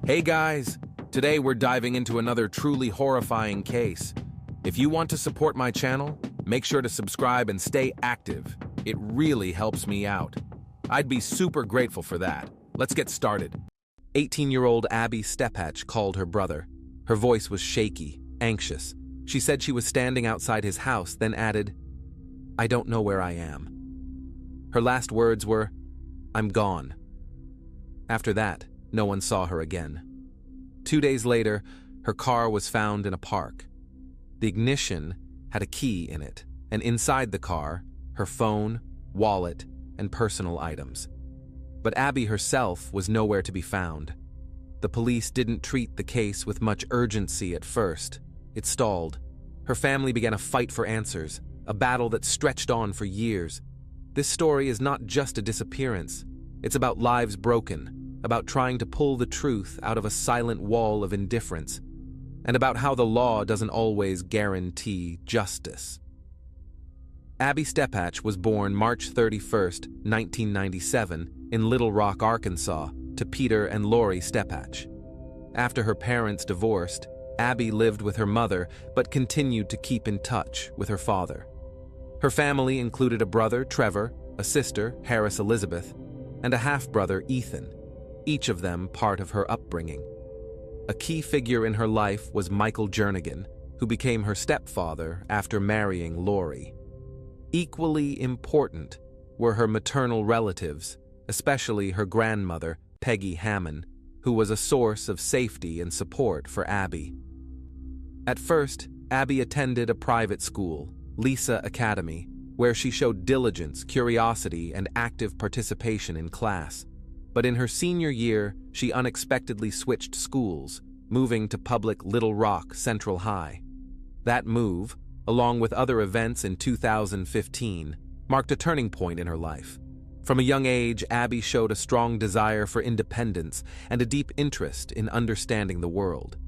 Hey guys! Today we're diving into another truly horrifying case. If you want to support my channel, make sure to subscribe and stay active. It really helps me out. I'd be super grateful for that. Let's get started. 18-year-old Abby Stepatch called her brother. Her voice was shaky, anxious. She said she was standing outside his house, then added, "I don't know where I am." Her last words were, "I'm gone." After that, no one saw her again. 2 days later, her car was found in a park. The ignition had a key in it, and inside the car, her phone, wallet, and personal items. But Abby herself was nowhere to be found. The police didn't treat the case with much urgency at first. It stalled. Her family began a fight for answers, a battle that stretched on for years. This story is not just a disappearance. It's about lives broken, about trying to pull the truth out of a silent wall of indifference, and about how the law doesn't always guarantee justice. Abby Stepatch was born March 31st, 1997, in Little Rock, Arkansas, to Peter and Lori Stepatch. After her parents divorced, Abby lived with her mother but continued to keep in touch with her father. Her family included a brother, Trevor, a sister, Harris Elizabeth, and a half-brother, Ethan, each of them part of her upbringing. A key figure in her life was Michael Jernigan, who became her stepfather after marrying Lori. Equally important were her maternal relatives, especially her grandmother, Peggy Hammond, who was a source of safety and support for Abby. At first, Abby attended a private school, Lisa Academy, where she showed diligence, curiosity, and active participation in class. But in her senior year, she unexpectedly switched schools, moving to public Little Rock Central High. That move, along with other events in 2015, marked a turning point in her life. From a young age, Abby showed a strong desire for independence and a deep interest in understanding the world.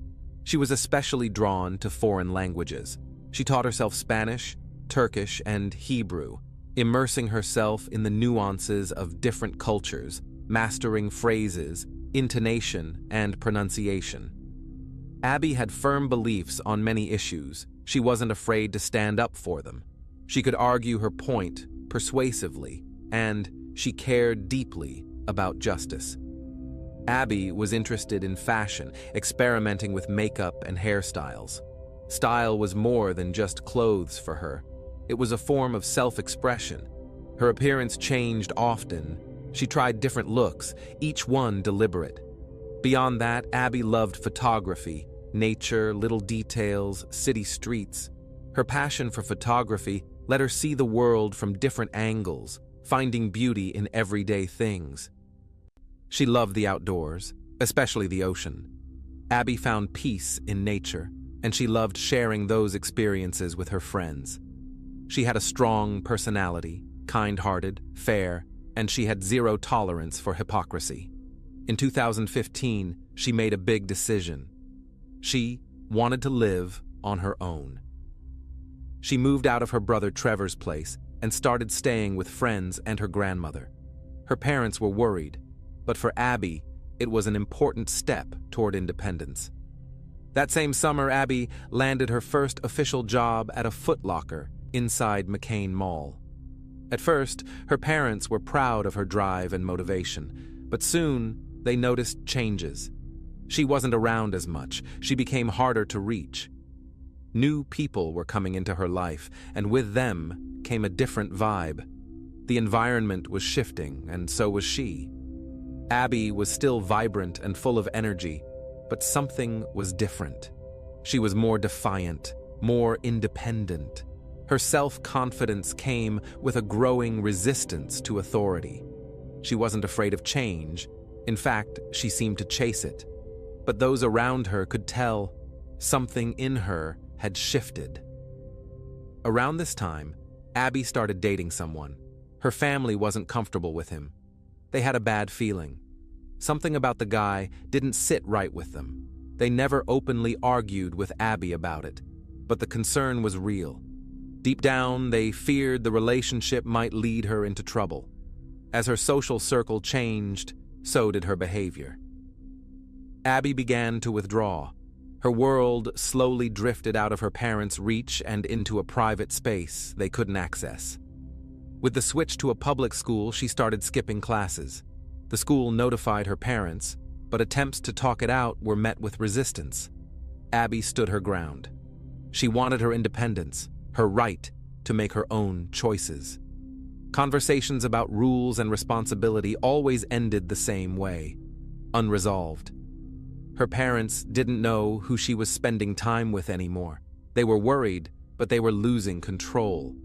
She was especially drawn to foreign languages. She taught herself Spanish, Turkish, and Hebrew, immersing herself in the nuances of different cultures, mastering phrases, intonation, and pronunciation. Abby had firm beliefs on many issues. She wasn't afraid to stand up for them. She could argue her point persuasively, and she cared deeply about justice. Abby was interested in fashion, experimenting with makeup and hairstyles. Style was more than just clothes for her. It was a form of self-expression. Her appearance changed often. She tried different looks, each one deliberate. Beyond that, Abby loved photography, nature, little details, city streets. Her passion for photography let her see the world from different angles, finding beauty in everyday things. She loved the outdoors, especially the ocean. Abby found peace in nature, and she loved sharing those experiences with her friends. She had a strong personality, kind-hearted, fair, and she had zero tolerance for hypocrisy. In 2015, she made a big decision. She wanted to live on her own. She moved out of her brother Trevor's place and started staying with friends and her grandmother. Her parents were worried, but for Abby, it was an important step toward independence. That same summer, Abby landed her first official job at a Foot Locker inside McCain Mall. At first, her parents were proud of her drive and motivation, but soon they noticed changes. She wasn't around as much. She became harder to reach. New people were coming into her life, and with them came a different vibe. The environment was shifting, and so was she. Abby was still vibrant and full of energy, but something was different. She was more defiant, more independent. Her self-confidence came with a growing resistance to authority. She wasn't afraid of change. In fact, she seemed to chase it. But those around her could tell something in her had shifted. Around this time, Abby started dating someone. Her family wasn't comfortable with him. They had a bad feeling. Something about the guy didn't sit right with them. They never openly argued with Abby about it, but the concern was real. Deep down, they feared the relationship might lead her into trouble. As her social circle changed, so did her behavior. Abby began to withdraw. Her world slowly drifted out of her parents' reach and into a private space they couldn't access. With the switch to a public school, she started skipping classes. The school notified her parents, but attempts to talk it out were met with resistance. Abby stood her ground. She wanted her independence, her right to make her own choices. Conversations about rules and responsibility always ended the same way, unresolved. Her parents didn't know who she was spending time with anymore. They were worried, but they were losing control.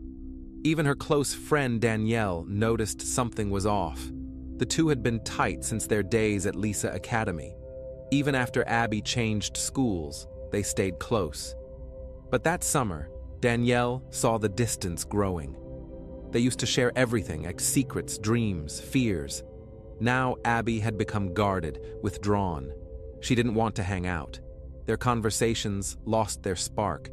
Even her close friend Danielle noticed something was off. The two had been tight since their days at Lisa Academy. Even after Abby changed schools, they stayed close. But that summer, Danielle saw the distance growing. They used to share everything, like secrets, dreams, fears. Now Abby had become guarded, withdrawn. She didn't want to hang out. Their conversations lost their spark.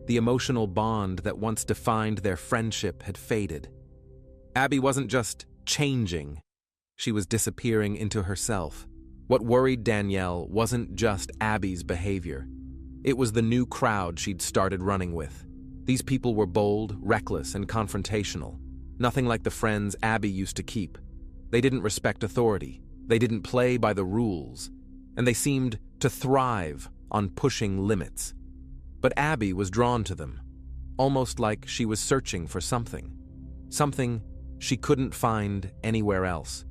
The emotional bond that once defined their friendship had faded. Abby wasn't just changing. She was disappearing into herself. What worried Danielle wasn't just Abby's behavior. It was the new crowd she'd started running with. These people were bold, reckless, and confrontational. Nothing like the friends Abby used to keep. They didn't respect authority. They didn't play by the rules. And they seemed to thrive on pushing limits. But Abby was drawn to them, almost like she was searching for something she couldn't find anywhere else.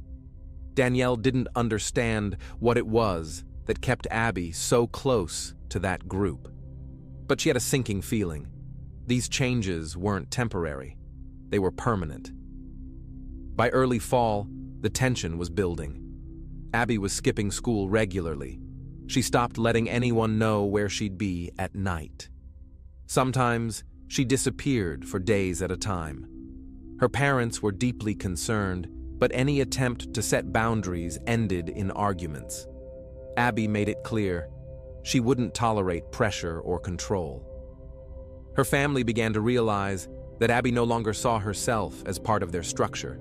Danielle didn't understand what it was that kept Abby so close to that group. But she had a sinking feeling. These changes weren't temporary. They were permanent. By early fall, the tension was building. Abby was skipping school regularly. She stopped letting anyone know where she'd be at night. Sometimes, she disappeared for days at a time. Her parents were deeply concerned, but any attempt to set boundaries ended in arguments. Abby made it clear she wouldn't tolerate pressure or control. Her family began to realize that Abby no longer saw herself as part of their structure.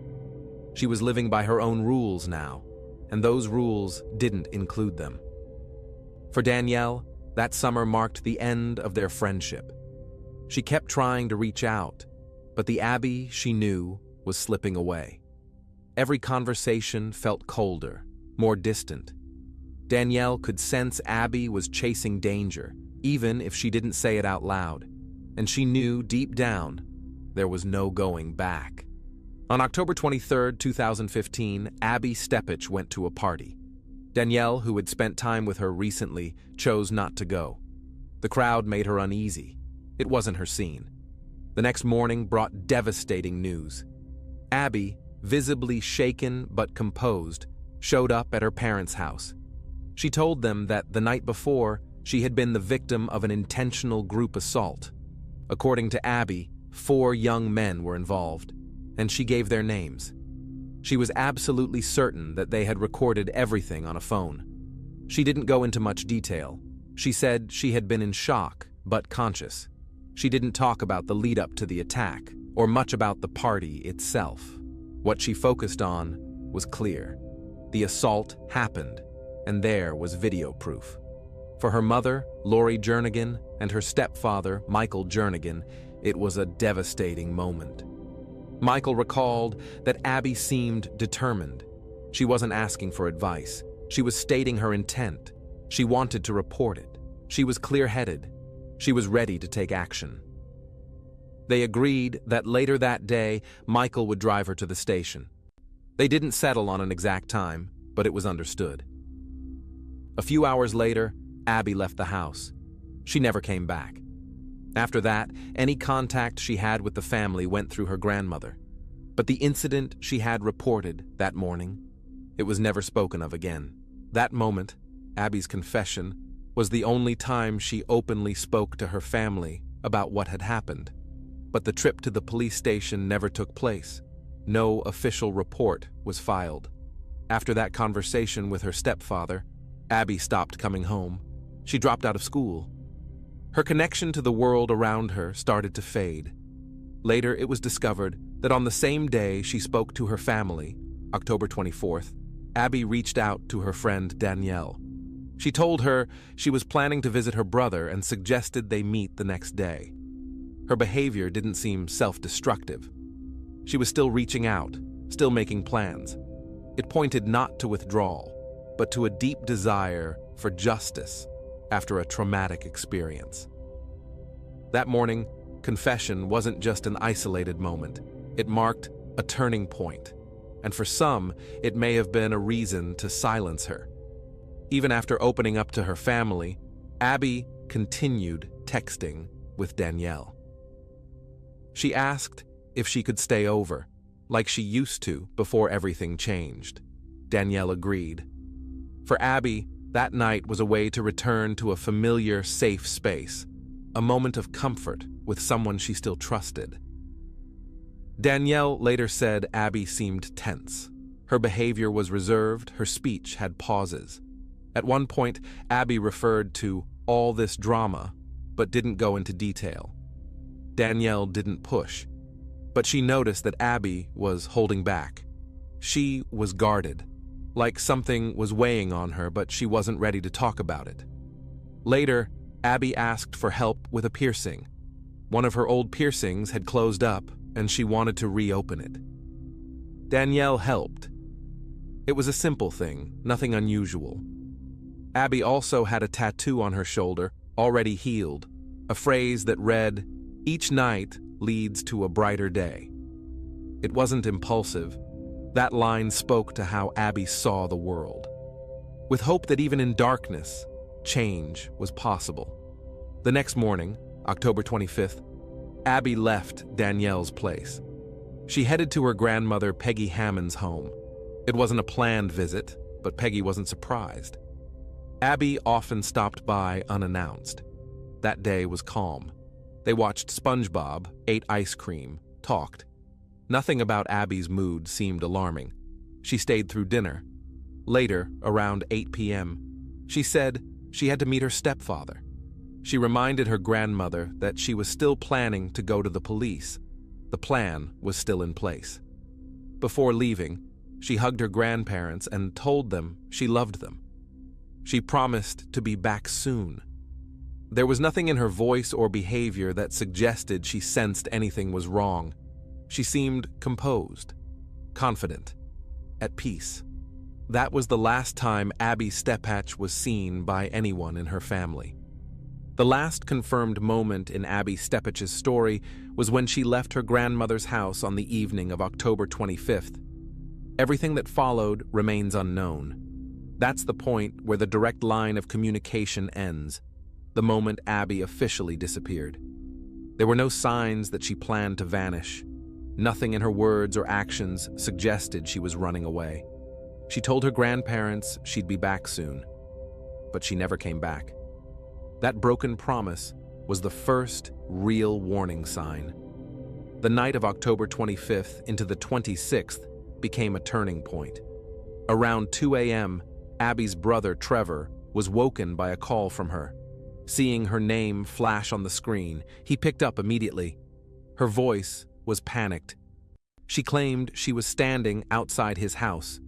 She was living by her own rules now, and those rules didn't include them. For Danielle, that summer marked the end of their friendship. She kept trying to reach out, but the Abby she knew was slipping away. Every conversation felt colder, more distant. Danielle could sense Abby was chasing danger, even if she didn't say it out loud, and she knew deep down there was no going back. On October 23, 2015, Abby Steppich went to a party. Danielle, who had spent time with her recently, chose not to go. The crowd made her uneasy. It wasn't her scene. The next morning brought devastating news. Abby, visibly shaken but composed, showed up at her parents' house. She told them that the night before, she had been the victim of an intentional group assault. According to Abby, 4 young men were involved, and she gave their names. She was absolutely certain that they had recorded everything on a phone. She didn't go into much detail. She said she had been in shock, but conscious. She didn't talk about the lead-up to the attack, or much about the party itself. What she focused on was clear. The assault happened, and there was video proof. For her mother, Lori Jernigan, and her stepfather, Michael Jernigan, it was a devastating moment. Michael recalled that Abby seemed determined. She wasn't asking for advice. She was stating her intent. She wanted to report it. She was clear-headed. She was ready to take action. They agreed that later that day, Michael would drive her to the station. They didn't settle on an exact time, but it was understood. A few hours later, Abby left the house. She never came back. After that, any contact she had with the family went through her grandmother. But the incident she had reported that morning, it was never spoken of again. That moment, Abby's confession, was the only time she openly spoke to her family about what had happened. But the trip to the police station never took place. No official report was filed. After that conversation with her stepfather, Abby stopped coming home. She dropped out of school. Her connection to the world around her started to fade. Later, it was discovered that on the same day she spoke to her family, October 24th, Abby reached out to her friend Danielle. She told her she was planning to visit her brother and suggested they meet the next day. Her behavior didn't seem self-destructive. She was still reaching out, still making plans. It pointed not to withdrawal, but to a deep desire for justice after a traumatic experience. That morning, confession wasn't just an isolated moment. It marked a turning point, and for some, it may have been a reason to silence her. Even after opening up to her family, Abby continued texting with Danielle. She asked if she could stay over, like she used to before everything changed. Danielle agreed. For Abby, that night was a way to return to a familiar, safe space, a moment of comfort with someone she still trusted. Danielle later said Abby seemed tense. Her behavior was reserved, her speech had pauses. At one point, Abby referred to all this drama, but didn't go into detail. Danielle didn't push, but she noticed that Abby was holding back. She was guarded, like something was weighing on her, but she wasn't ready to talk about it. Later, Abby asked for help with a piercing. One of her old piercings had closed up, and she wanted to reopen it. Danielle helped. It was a simple thing, nothing unusual. Abby also had a tattoo on her shoulder, already healed, a phrase that read, "Each night leads to a brighter day." It wasn't impulsive. That line spoke to how Abby saw the world. With hope that even in darkness, change was possible. The next morning, October 25th, Abby left Danielle's place. She headed to her grandmother Peggy Hammond's home. It wasn't a planned visit, but Peggy wasn't surprised. Abby often stopped by unannounced. That day was calm. They watched SpongeBob, ate ice cream, talked. Nothing about Abby's mood seemed alarming. She stayed through dinner. Later, around 8 p.m., she said she had to meet her stepfather. She reminded her grandmother that she was still planning to go to the police. The plan was still in place. Before leaving, she hugged her grandparents and told them she loved them. She promised to be back soon. There was nothing in her voice or behavior that suggested she sensed anything was wrong. She seemed composed, confident, at peace. That was the last time Abby Stephatch was seen by anyone in her family. The last confirmed moment in Abby Stephatch's story was when she left her grandmother's house on the evening of October 25th. Everything that followed remains unknown. That's the point where the direct line of communication ends, the moment Abby officially disappeared. There were no signs that she planned to vanish. Nothing in her words or actions suggested she was running away. She told her grandparents she'd be back soon, but she never came back. That broken promise was the first real warning sign. The night of October 25th into the 26th became a turning point. Around 2 a.m., Abby's brother, Trevor, was woken by a call from her. Seeing her name flash on the screen, he picked up immediately. Her voice was panicked. She claimed she was standing outside his house.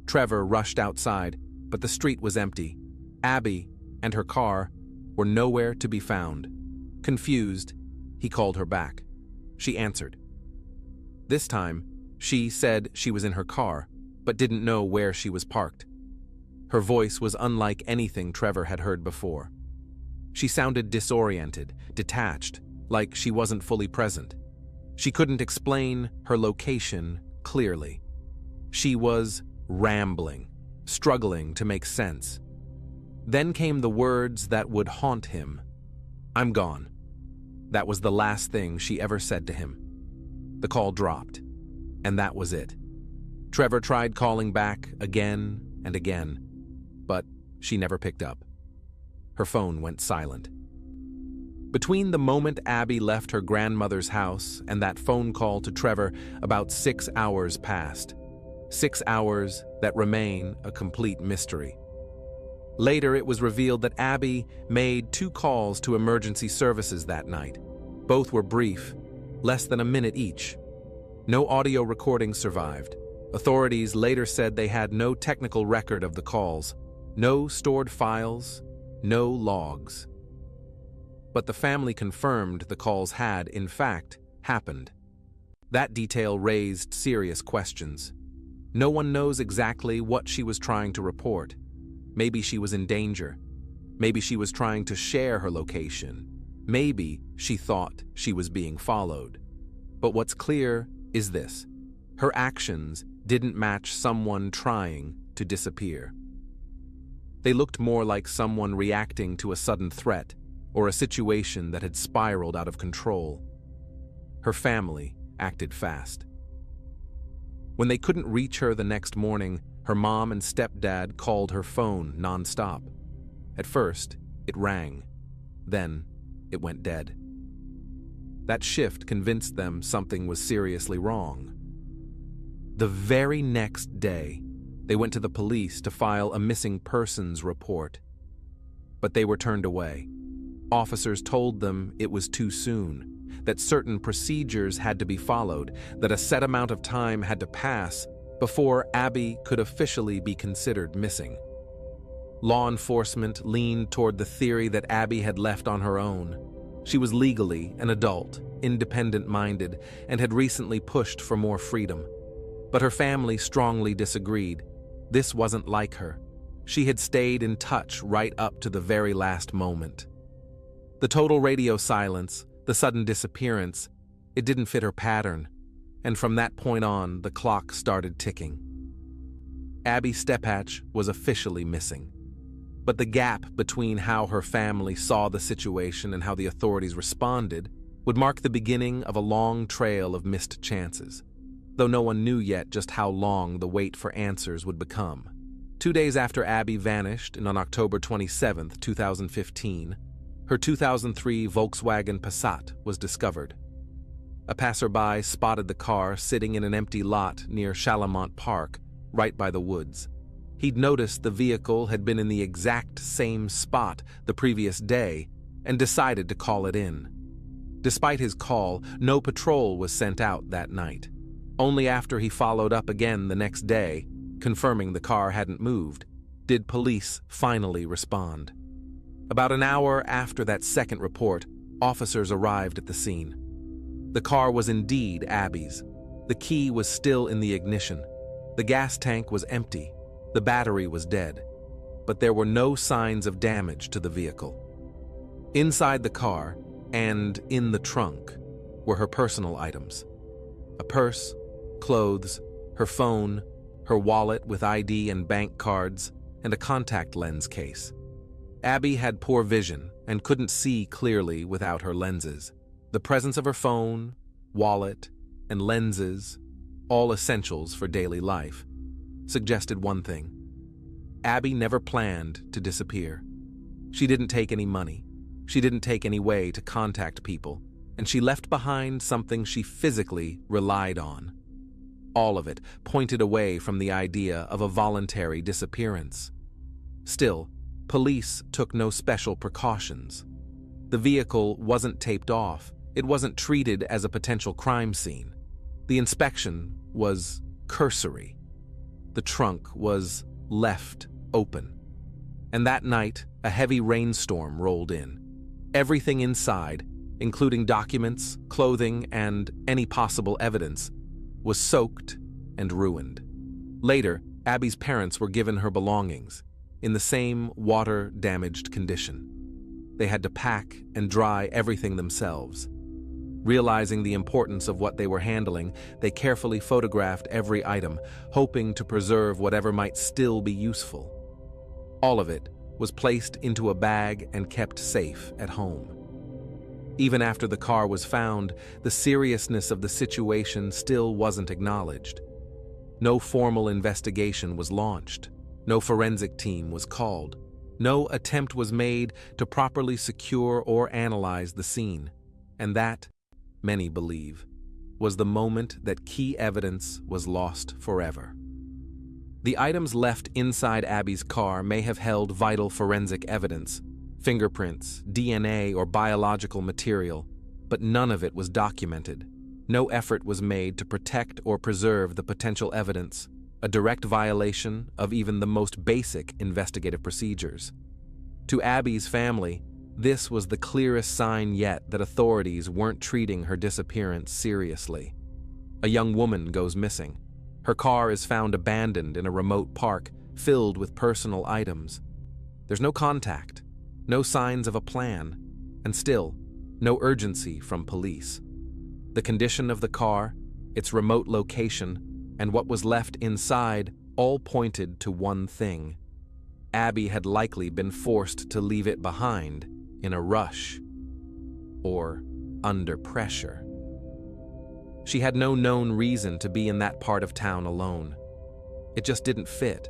Trevor rushed outside, but the street was empty. Abby and her car were nowhere to be found. Confused, he called her back. She answered. This time, she said she was in her car, but didn't know where she was parked. Her voice was unlike anything Trevor had heard before. She sounded disoriented, detached, like she wasn't fully present. She couldn't explain her location clearly. She was rambling, struggling to make sense. Then came the words that would haunt him. "I'm gone." That was the last thing she ever said to him. The call dropped, and that was it. Trevor tried calling back again and again, but she never picked up. Her phone went silent. Between the moment Abby left her grandmother's house and that phone call to Trevor, about 6 hours passed. 6 hours that remain a complete mystery. Later, it was revealed that Abby made 2 calls to emergency services that night. Both were brief, less than a minute each. No audio recordings survived. Authorities later said they had no technical record of the calls. No stored files, no logs. But the family confirmed the calls had, in fact, happened. That detail raised serious questions. No one knows exactly what she was trying to report. Maybe she was in danger. Maybe she was trying to share her location. Maybe she thought she was being followed. But what's clear is this: her actions didn't match someone trying to disappear. They looked more like someone reacting to a sudden threat or a situation that had spiraled out of control. Her family acted fast. When they couldn't reach her the next morning, her mom and stepdad called her phone nonstop. At first, it rang. Then, it went dead. That shift convinced them something was seriously wrong. The very next day, they went to the police to file a missing persons report. But they were turned away. Officers told them it was too soon, that certain procedures had to be followed, that a set amount of time had to pass before Abby could officially be considered missing. Law enforcement leaned toward the theory that Abby had left on her own. She was legally an adult, independent-minded, and had recently pushed for more freedom. But her family strongly disagreed. This wasn't like her. She had stayed in touch right up to the very last moment. The total radio silence, the sudden disappearance, it didn't fit her pattern, and from that point on, the clock started ticking. Abby Stephatch was officially missing. But the gap between how her family saw the situation and how the authorities responded would mark the beginning of a long trail of missed chances, though no one knew yet just how long the wait for answers would become. 2 days after Abby vanished, and on October 27, 2015, her 2003 Volkswagen Passat was discovered. A passerby spotted the car sitting in an empty lot near Chalamont Park, right by the woods. He'd noticed the vehicle had been in the exact same spot the previous day and decided to call it in. Despite his call, no patrol was sent out that night. Only after he followed up again the next day, confirming the car hadn't moved, did police finally respond. About an hour after that second report, officers arrived at the scene. The car was indeed Abby's. The key was still in the ignition. The gas tank was empty. The battery was dead. But there were no signs of damage to the vehicle. Inside the car, and in the trunk, were her personal items: a purse, clothes, her phone, her wallet with ID and bank cards, and a contact lens case. Abby had poor vision and couldn't see clearly without her lenses. The presence of her phone, wallet, and lenses, all essentials for daily life, suggested one thing: Abby never planned to disappear. She didn't take any money. She didn't take any way to contact people, and she left behind something she physically relied on. All of it pointed away from the idea of a voluntary disappearance. Still, police took no special precautions. The vehicle wasn't taped off. It wasn't treated as a potential crime scene. The inspection was cursory. The trunk was left open. And that night, a heavy rainstorm rolled in. Everything inside, including documents, clothing, and any possible evidence, was soaked and ruined. Later, Abby's parents were given her belongings, in the same water-damaged condition. They had to pack and dry everything themselves. Realizing the importance of what they were handling, they carefully photographed every item, hoping to preserve whatever might still be useful. All of it was placed into a bag and kept safe at home. Even after the car was found, the seriousness of the situation still wasn't acknowledged. No formal investigation was launched. No forensic team was called. No attempt was made to properly secure or analyze the scene. And that, many believe, was the moment that key evidence was lost forever. The items left inside Abby's car may have held vital forensic evidence, fingerprints, DNA, or biological material, but none of it was documented. No effort was made to protect or preserve the potential evidence. a direct violation of even the most basic investigative procedures. To Abby's family, this was the clearest sign yet that authorities weren't treating her disappearance seriously. A young woman goes missing. Her car is found abandoned in a remote park filled with personal items. There's no contact, no signs of a plan, and still, no urgency from police. The condition of the car, its remote location, and what was left inside all pointed to one thing. Abby had likely been forced to leave it behind in a rush or under pressure. She had no known reason to be in that part of town alone. It just didn't fit.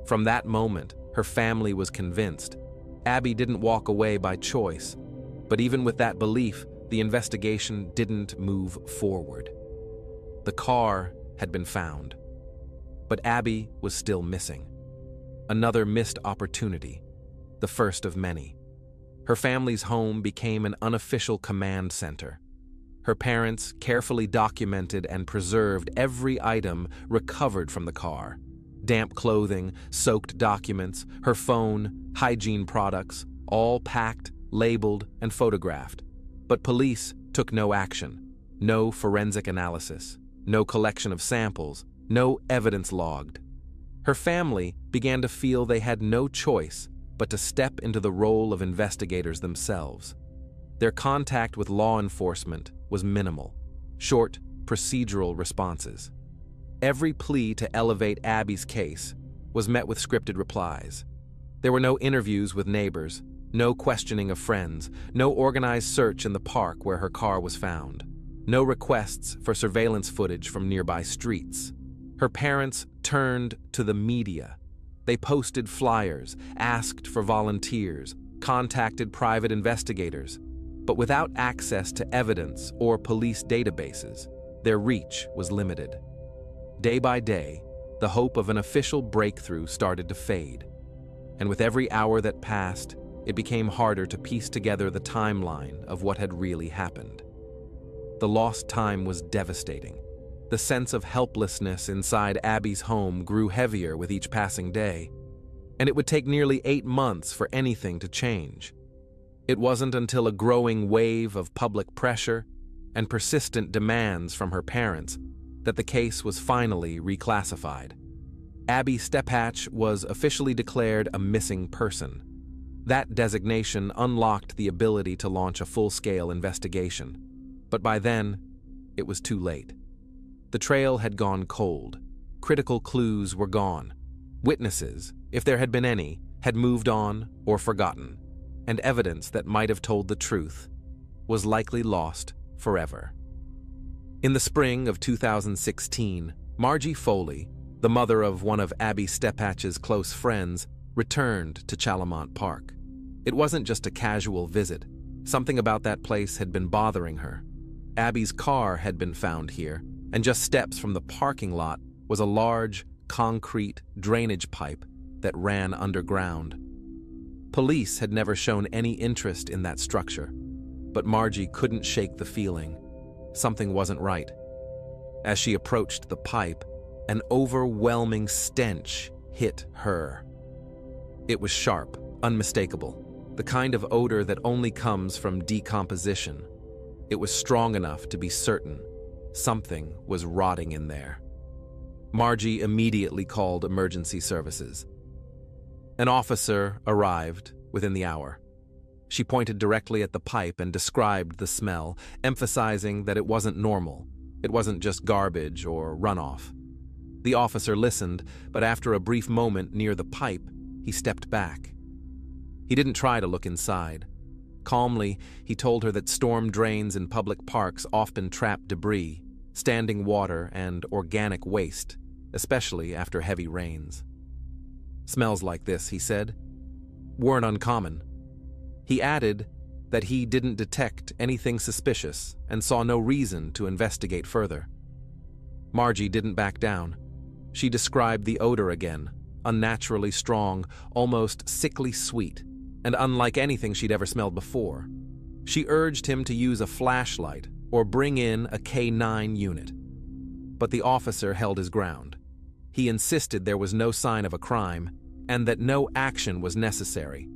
From that moment, her family was convinced. Abby didn't walk away by choice, but even with that belief, the investigation didn't move forward. The car had been found, but Abby was still missing. Another missed opportunity, the first of many. Her family's home became an unofficial command center. Her parents carefully documented and preserved every item recovered from the car. Damp clothing, soaked documents, her phone, hygiene products, all packed, labeled, and photographed. But police took no action. No forensic analysis. No collection of samples. No evidence logged. Her family began to feel they had no choice but to step into the role of investigators themselves. Their contact with law enforcement was minimal. Short, procedural responses. Every plea to elevate Abby's case was met with scripted replies. There were no interviews with neighbors, no questioning of friends, no organized search in the park where her car was found, no requests for surveillance footage from nearby streets. Her parents turned to the media. They posted flyers, asked for volunteers, contacted private investigators, but without access to evidence or police databases, their reach was limited. Day by day, the hope of an official breakthrough started to fade, and with every hour that passed, it became harder to piece together the timeline of what had really happened. The lost time was devastating. The sense of helplessness inside Abby's home grew heavier with each passing day, and it would take nearly 8 months for anything to change. It wasn't until a growing wave of public pressure and persistent demands from her parents that the case was finally reclassified. Abby Stephatch was officially declared a missing person. That designation unlocked the ability to launch a full-scale investigation, but by then, it was too late. The trail had gone cold. Critical clues were gone. Witnesses, if there had been any, had moved on or forgotten, and evidence that might have told the truth was likely lost forever. In the spring of 2016, Margie Foley, the mother of one of Abby Stephatch's close friends, returned to Chalamont Park. It wasn't just a casual visit. Something about that place had been bothering her. Abby's car had been found here, and just steps from the parking lot was a large, concrete drainage pipe that ran underground. Police had never shown any interest in that structure, but Margie couldn't shake the feeling. Something wasn't right. As she approached the pipe, an overwhelming stench hit her. It was sharp, unmistakable, the kind of odor that only comes from decomposition. It was strong enough to be certain something was rotting in there. Margie immediately called emergency services. An officer arrived within the hour. She pointed directly at the pipe and described the smell, emphasizing that it wasn't normal. It wasn't just garbage or runoff. The officer listened, but after a brief moment near the pipe, he stepped back. He didn't try to look inside. Calmly, he told her that storm drains in public parks often trap debris, standing water, and organic waste, especially after heavy rains. Smells like this, he said, weren't uncommon. He added that he didn't detect anything suspicious and saw no reason to investigate further. Margie didn't back down. She described the odor again, unnaturally strong, almost sickly sweet, and unlike anything she'd ever smelled before. She urged him to use a flashlight or bring in a K9 unit. But the officer held his ground. He insisted there was no sign of a crime and that no action was necessary.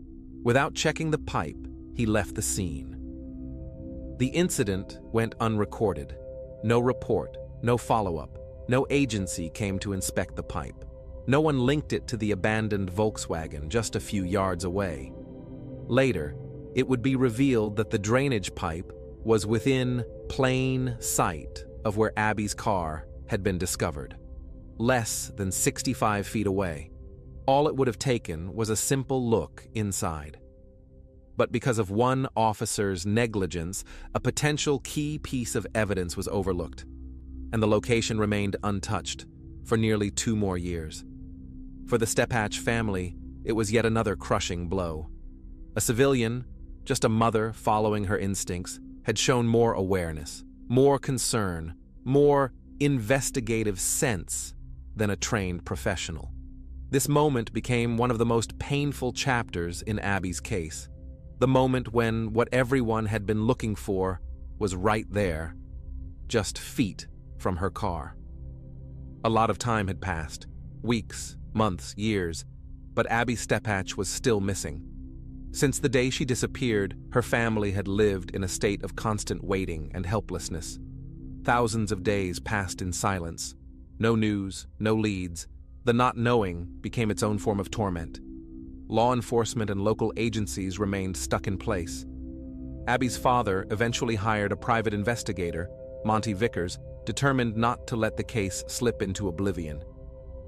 Without checking the pipe, he left the scene. The incident went unrecorded. No report, no follow-up, no agency came to inspect the pipe. No one linked it to the abandoned Volkswagen just a few yards away. Later, it would be revealed that the drainage pipe was within plain sight of where Abby's car had been discovered, less than 65 feet away. All it would have taken was a simple look inside. But because of one officer's negligence, a potential key piece of evidence was overlooked, and the location remained untouched for nearly 2 more years. For the Stephatch family, it was yet another crushing blow. A civilian, just a mother following her instincts, had shown more awareness, more concern, more investigative sense than a trained professional. This moment became one of the most painful chapters in Abby's case. The moment when what everyone had been looking for was right there, just feet from her car. A lot of time had passed, weeks, months, years, but Abby Stephatch was still missing. Since the day she disappeared, her family had lived in a state of constant waiting and helplessness. Thousands of days passed in silence. No news, no leads. The not knowing became its own form of torment. Law enforcement and local agencies remained stuck in place. Abby's father eventually hired a private investigator, Monty Vickers, determined not to let the case slip into oblivion.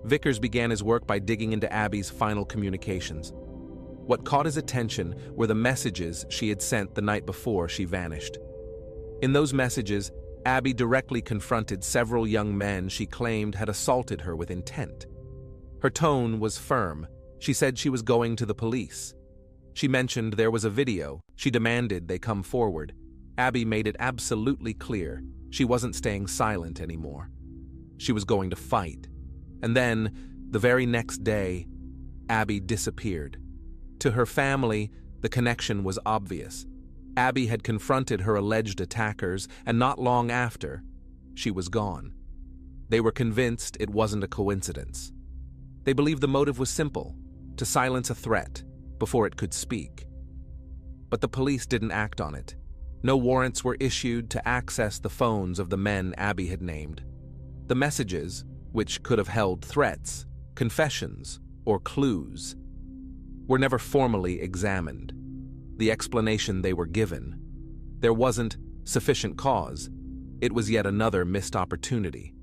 Vickers began his work by digging into Abby's final communications. What caught his attention were the messages she had sent the night before she vanished. In those messages, Abby directly confronted several young men she claimed had assaulted her with intent. Her tone was firm. She said she was going to the police. She mentioned there was a video. She demanded they come forward. Abby made it absolutely clear she wasn't staying silent anymore. She was going to fight. And then, the very next day, Abby disappeared. To her family, the connection was obvious. Abby had confronted her alleged attackers, and not long after, she was gone. They were convinced it wasn't a coincidence. They believed the motive was simple: to silence a threat before it could speak. But the police didn't act on it. No warrants were issued to access the phones of the men Abby had named. The messages, which could have held threats, confessions, or clues, were never formally examined. The explanation they were given: there wasn't sufficient cause. It was yet another missed opportunity.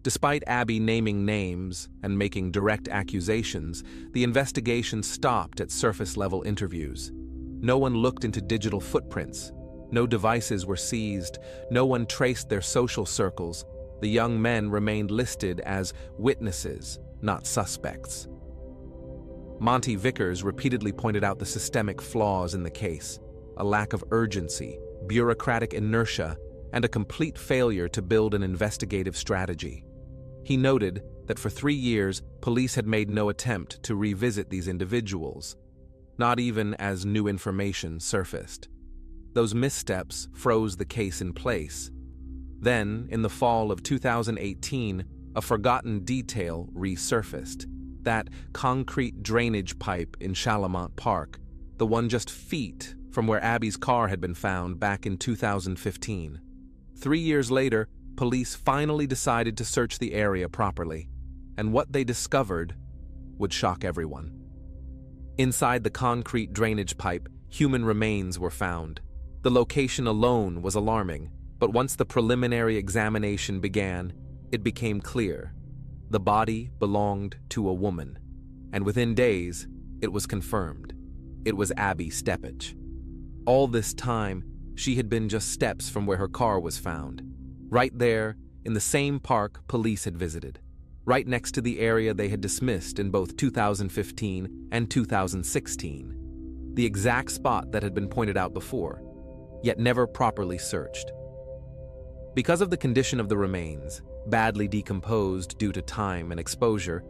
Despite Abby naming names and making direct accusations, the investigation stopped at surface-level interviews. No one looked into digital footprints. No devices were seized. No one traced their social circles. The young men remained listed as witnesses, not suspects. Monty Vickers repeatedly pointed out the systemic flaws in the case: a lack of urgency, bureaucratic inertia, and a complete failure to build an investigative strategy. He noted that for 3 years, police had made no attempt to revisit these individuals, not even as new information surfaced. Those missteps froze the case in place. Then, in the fall of 2018, a forgotten detail resurfaced: that concrete drainage pipe in Chalamont Park, the one just feet from where Abby's car had been found back in 2015. 3 years later, police finally decided to search the area properly, and what they discovered would shock everyone. Inside the concrete drainage pipe, human remains were found. The location alone was alarming, but once the preliminary examination began, it became clear: the body belonged to a woman, and within days, it was confirmed. It was Abby Stephatch. All this time, she had been just steps from where her car was found. Right there, in the same park police had visited. Right next to the area they had dismissed in both 2015 and 2016. The exact spot that had been pointed out before, yet never properly searched. Because of the condition of the remains, badly decomposed due to time and exposure,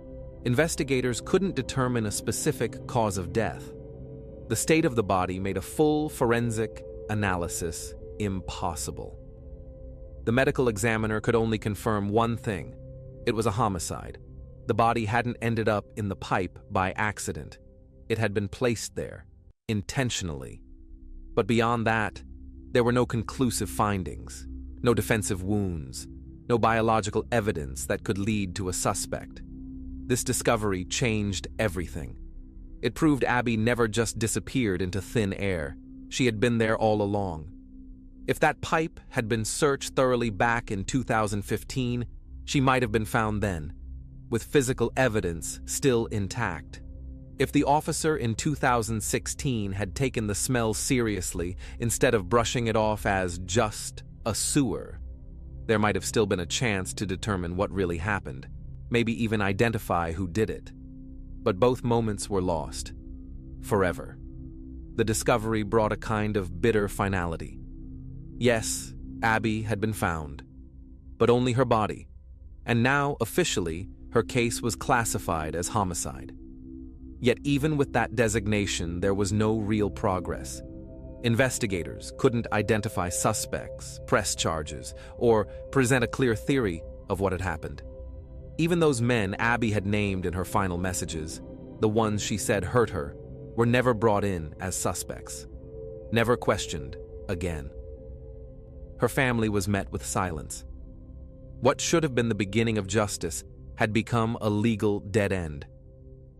investigators couldn't determine a specific cause of death. The state of the body made a full forensic analysis impossible. The medical examiner could only confirm one thing: it was a homicide. The body hadn't ended up in the pipe by accident. It had been placed there, intentionally. But beyond that, there were no conclusive findings, no defensive wounds, no biological evidence that could lead to a suspect. This discovery changed everything. It proved Abby never just disappeared into thin air. She had been there all along. If that pipe had been searched thoroughly back in 2015, she might have been found then, with physical evidence still intact. If the officer in 2016 had taken the smell seriously instead of brushing it off as just a sewer, there might have still been a chance to determine what really happened, maybe even identify who did it. But both moments were lost. Forever. The discovery brought a kind of bitter finality. Yes, Abby had been found, but only her body, and now, officially, her case was classified as homicide. Yet even with that designation, there was no real progress. Investigators couldn't identify suspects, press charges, or present a clear theory of what had happened. Even those men Abby had named in her final messages, the ones she said hurt her, were never brought in as suspects, never questioned again. Her family was met with silence. What should have been the beginning of justice had become a legal dead end.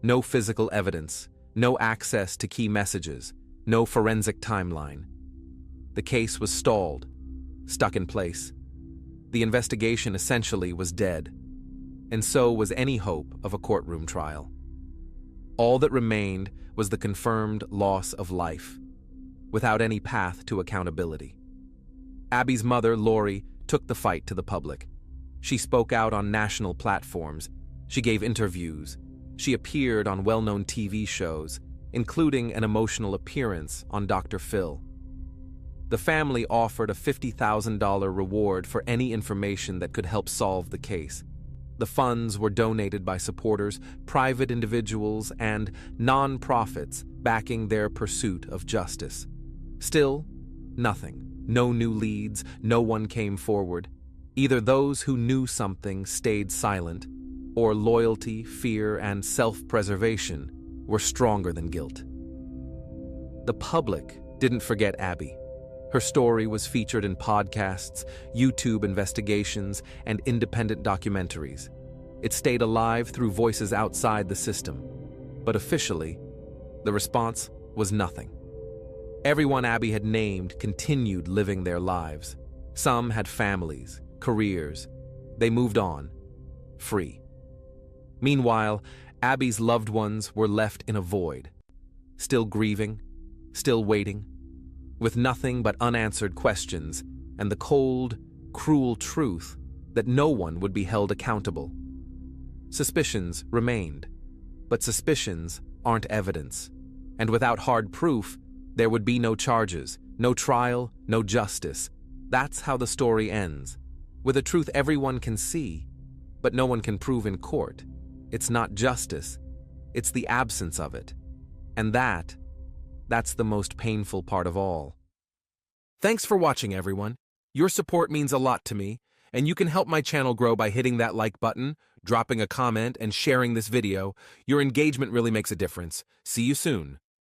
No physical evidence, no access to key messages, no forensic timeline. The case was stalled, stuck in place. The investigation essentially was dead, and so was any hope of a courtroom trial. All that remained was the confirmed loss of life, without any path to accountability. Abby's mother, Lori, took the fight to the public. She spoke out on national platforms. She gave interviews. She appeared on well-known TV shows, including an emotional appearance on Dr. Phil. The family offered a $50,000 reward for any information that could help solve the case. The funds were donated by supporters, private individuals, and non-profits backing their pursuit of justice. Still, nothing. No new leads, no one came forward. Either those who knew something stayed silent, or loyalty, fear, and self-preservation were stronger than guilt. The public didn't forget Abby. Her story was featured in podcasts, YouTube investigations, and independent documentaries. It stayed alive through voices outside the system. But officially, the response was nothing. Everyone Abby had named continued living their lives. Some had families, careers. They moved on, free. Meanwhile, Abby's loved ones were left in a void, still grieving, still waiting, with nothing but unanswered questions and the cold, cruel truth that no one would be held accountable. Suspicions remained, but suspicions aren't evidence, and without hard proof, there would be no charges, no trial, no justice. That's how the story ends, with a truth everyone can see, but no one can prove in court. It's not justice, it's the absence of it. And that's the most painful part of all. Thanks for watching, everyone. Your support means a lot to me, and you can help my channel grow by hitting that like button, dropping a comment, and sharing this video. Your engagement really makes a difference. See you soon.